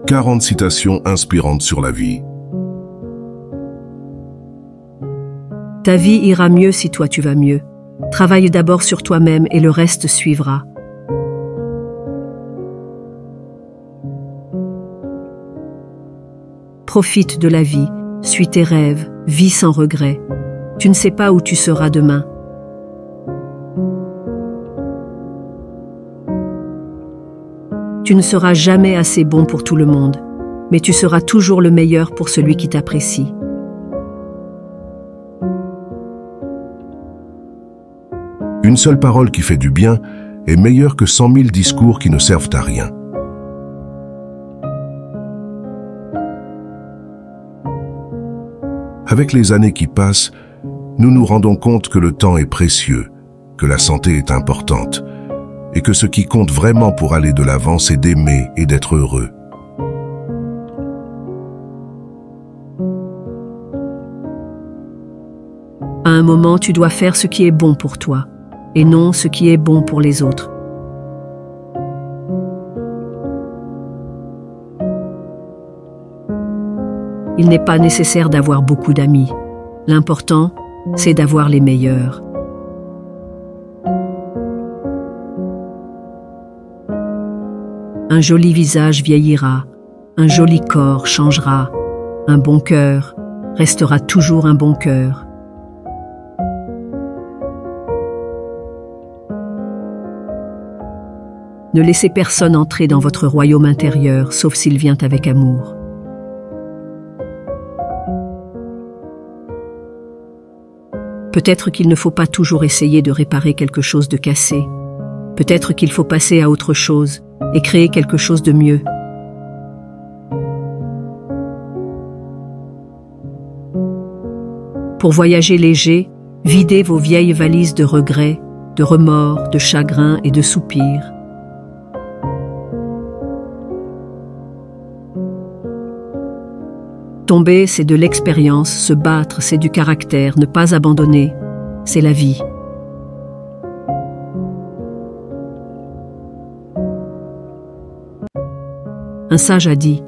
40 citations inspirantes sur la vie. Ta vie ira mieux si toi tu vas mieux. Travaille d'abord sur toi-même et le reste suivra. Profite de la vie, suis tes rêves, vis sans regret. Tu ne sais pas où tu seras demain. Tu ne seras jamais assez bon pour tout le monde, mais tu seras toujours le meilleur pour celui qui t'apprécie. Une seule parole qui fait du bien est meilleure que 100 000 discours qui ne servent à rien. Avec les années qui passent, nous nous rendons compte que le temps est précieux, que la santé est importante, et que ce qui compte vraiment pour aller de l'avant, c'est d'aimer et d'être heureux. À un moment, tu dois faire ce qui est bon pour toi, et non ce qui est bon pour les autres. Il n'est pas nécessaire d'avoir beaucoup d'amis. L'important, c'est d'avoir les meilleurs. Un joli visage vieillira, un joli corps changera, un bon cœur restera toujours un bon cœur. Ne laissez personne entrer dans votre royaume intérieur, sauf s'il vient avec amour. Peut-être qu'il ne faut pas toujours essayer de réparer quelque chose de cassé. Peut-être qu'il faut passer à autre chose et créer quelque chose de mieux. Pour voyager léger, videz vos vieilles valises de regrets, de remords, de chagrins et de soupirs. Tomber, c'est de l'expérience, se battre, c'est du caractère, ne pas abandonner, c'est la vie. Un sage a dit,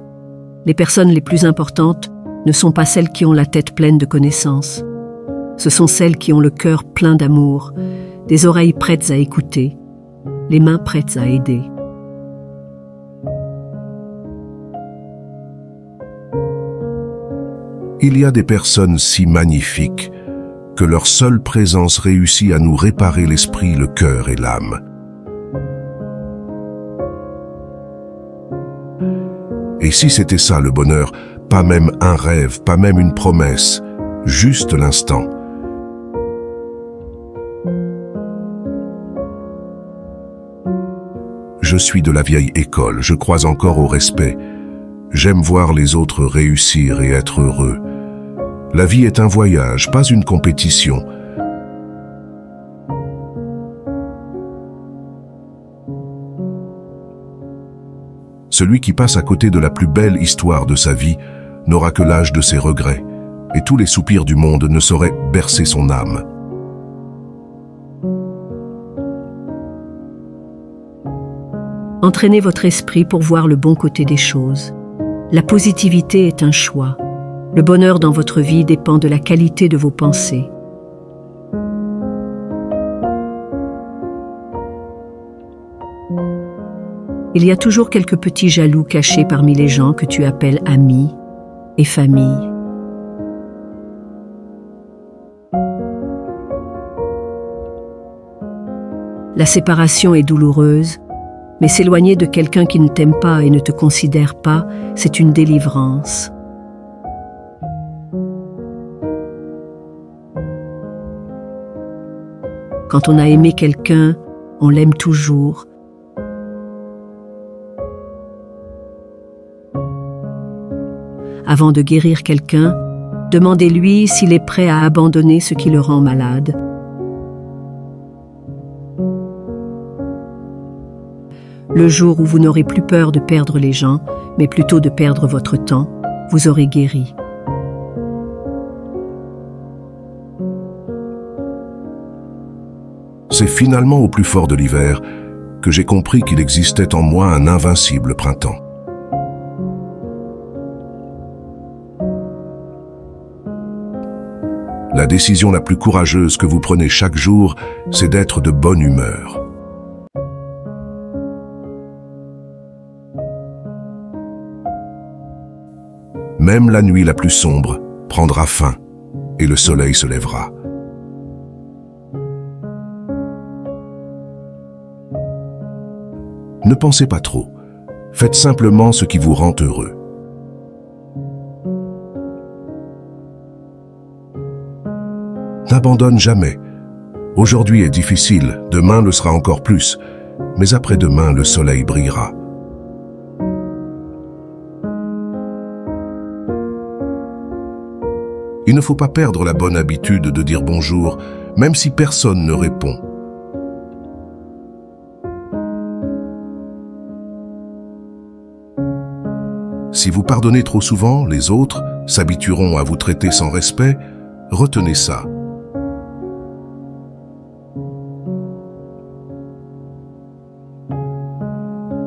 les personnes les plus importantes ne sont pas celles qui ont la tête pleine de connaissances. Ce sont celles qui ont le cœur plein d'amour, des oreilles prêtes à écouter, les mains prêtes à aider. Il y a des personnes si magnifiques que leur seule présence réussit à nous réparer l'esprit, le cœur et l'âme. Et si c'était ça le bonheur, pas même un rêve, pas même une promesse, juste l'instant. Je suis de la vieille école, je crois encore au respect. J'aime voir les autres réussir et être heureux. La vie est un voyage, pas une compétition. Celui qui passe à côté de la plus belle histoire de sa vie n'aura que l'âge de ses regrets, et tous les soupirs du monde ne sauraient bercer son âme. Entraînez votre esprit pour voir le bon côté des choses. La positivité est un choix. Le bonheur dans votre vie dépend de la qualité de vos pensées. Il y a toujours quelques petits jaloux cachés parmi les gens que tu appelles amis et famille. La séparation est douloureuse, mais s'éloigner de quelqu'un qui ne t'aime pas et ne te considère pas, c'est une délivrance. Quand on a aimé quelqu'un, on l'aime toujours. Avant de guérir quelqu'un, demandez-lui s'il est prêt à abandonner ce qui le rend malade. Le jour où vous n'aurez plus peur de perdre les gens, mais plutôt de perdre votre temps, vous aurez guéri. C'est finalement au plus fort de l'hiver que j'ai compris qu'il existait en moi un invincible printemps. décision la plus courageuse que vous prenez chaque jour, c'est d'être de bonne humeur. Même la nuit la plus sombre prendra fin et le soleil se lèvera. Ne pensez pas trop. Faites simplement ce qui vous rend heureux. N'abandonne jamais. Aujourd'hui est difficile, demain le sera encore plus, mais après-demain le soleil brillera. Il ne faut pas perdre la bonne habitude de dire bonjour, même si personne ne répond. Si vous pardonnez trop souvent, les autres s'habitueront à vous traiter sans respect. Retenez ça.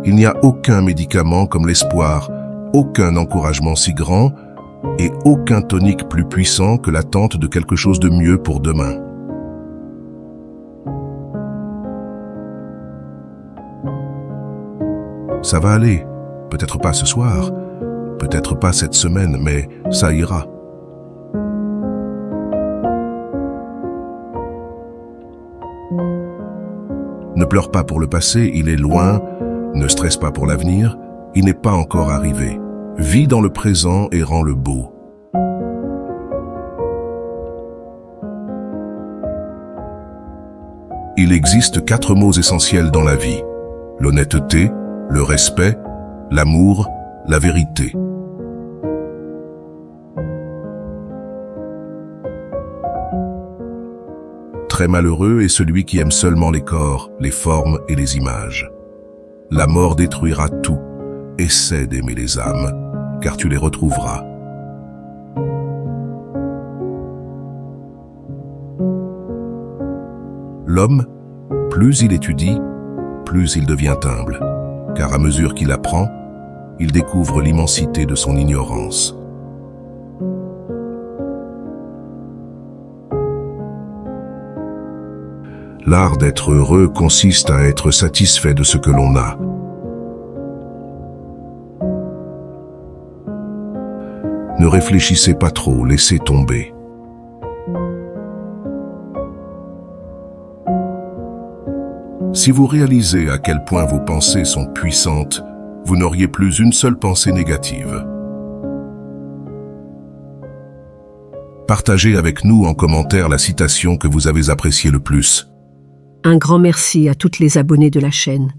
Il n'y a aucun médicament comme l'espoir, aucun encouragement si grand et aucun tonique plus puissant que l'attente de quelque chose de mieux pour demain. Ça va aller, peut-être pas ce soir, peut-être pas cette semaine, mais ça ira. Ne pleure pas pour le passé, il est loin. Ne stresse pas pour l'avenir, il n'est pas encore arrivé. Vis dans le présent et rends le beau. Il existe 4 mots essentiels dans la vie: l'honnêteté, le respect, l'amour, la vérité. Très malheureux est celui qui aime seulement les corps, les formes et les images. La mort détruira tout. Essaie d'aimer les âmes, car tu les retrouveras. L'homme, plus il étudie, plus il devient humble, car à mesure qu'il apprend, il découvre l'immensité de son ignorance. L'art d'être heureux consiste à être satisfait de ce que l'on a. Ne réfléchissez pas trop, laissez tomber. Si vous réalisez à quel point vos pensées sont puissantes, vous n'auriez plus une seule pensée négative. Partagez avec nous en commentaire la citation que vous avez appréciée le plus. Un grand merci à toutes les abonnés de la chaîne.